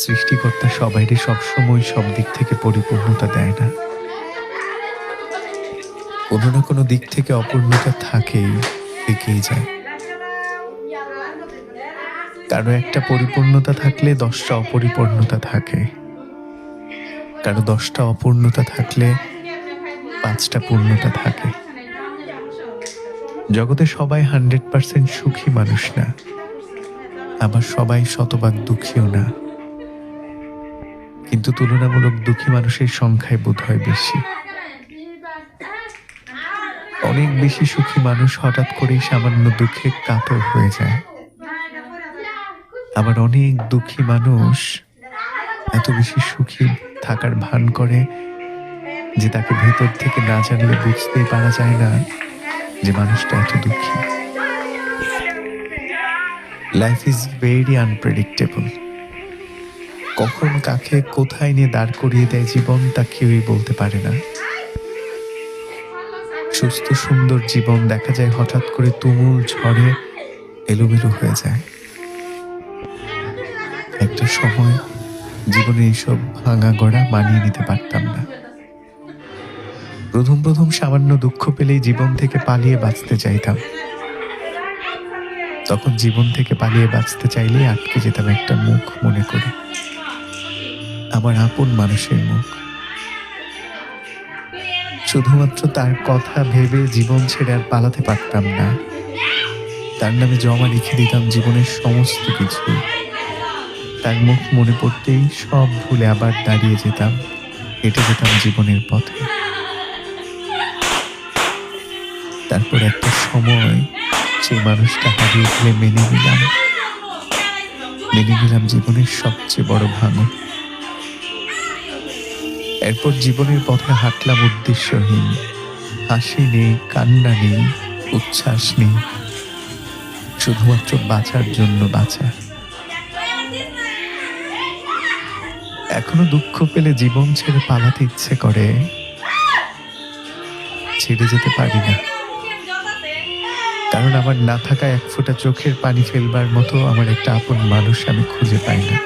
সৃষ্টিকর্তা সবাইকে সবসময় সব দিক থেকে পরিপূর্ণতা দেয় না। কোনো না কোনো দিক থেকে অপূর্ণতা থাকেই, থেকেই যায়। কারো একটা পরিপূর্ণতা থাকলে 10টা অপরিপূর্ণতা থাকে, কারো 10টা অপূর্ণতা থাকলে 5টা পূর্ণতা থাকে। জগতে সবাই 100% সুখী মানুষ না, আবার সবাই শতভাগ দুঃখীও না, কিন্তু তুলনামূলক দুঃখী মানুষের সংখ্যাই বোধহয় বেশি। অনেক বেশি সুখী মানুষ হঠাৎ করেই সামান্য দুঃখে কাতর হয়ে যায়। আবার অনেক দুঃখী মানুষ এত বেশি সুখী থাকার ভান করে যে তাকে ভেতর থেকে না জানলে বুঝতেই পারা যায় না যে মানুষটা এত দুঃখী। Life is very unpredictable. কখন কাকে কোথায় নিয়ে দাঁড় করিয়ে দেয় জীবন তা কেউই বলতে পারে না। সুস্থ সুন্দর জীবন দেখা যায় হঠাৎ করে তুমুল ঝড়ে এলোমেলো হয়ে যায়। একটা সময় জীবনে এইসব ভাঙা গড়া মানিয়ে নিতে পারতাম না। প্রথম প্রথম সামান্য দুঃখ পেলেই জীবন থেকে পালিয়ে বাঁচতে চাইতাম। তখন জীবন থেকে পালিয়ে বাঁচতে চাইলেই আটকে যেতাম একটা মুখ মনে করে, আমার আপন মানুষের মুখ। শুধুমাত্র তার কথা ভেবে জীবন ছেড়ে আর পালাতে পারতাম না। তার নামে জমা লিখে দিতাম জীবনের সমস্ত কিছু। তার মুখ মনে পড়তেই সব ভুলে আবার দাঁড়িয়ে যেতাম, হেঁটে যেতাম জীবনের পথে। তারপর একটা সময় সেই মানুষটা হারিয়ে ফেলে মেনে নিলাম জীবনের সবচেয়ে বড় ভাঙন। এরপর জীবনের পথে হাঁটলাম উদ্দেশ্যহীন। হাসি নেই, কান্না নেই, উচ্ছ্বাস নেই, শুধুমাত্র বাঁচার জন্য বাঁচা। এখনো দুঃখ পেলে জীবন ছেড়ে পালাতে ইচ্ছে করে, ছেড়ে যেতে পারি না। কারণ আমার না থাকা এক ফোঁটা চোখের পানি ফেলবার মতো আমার একটা আপন মানুষ আমি খুঁজে পাই না।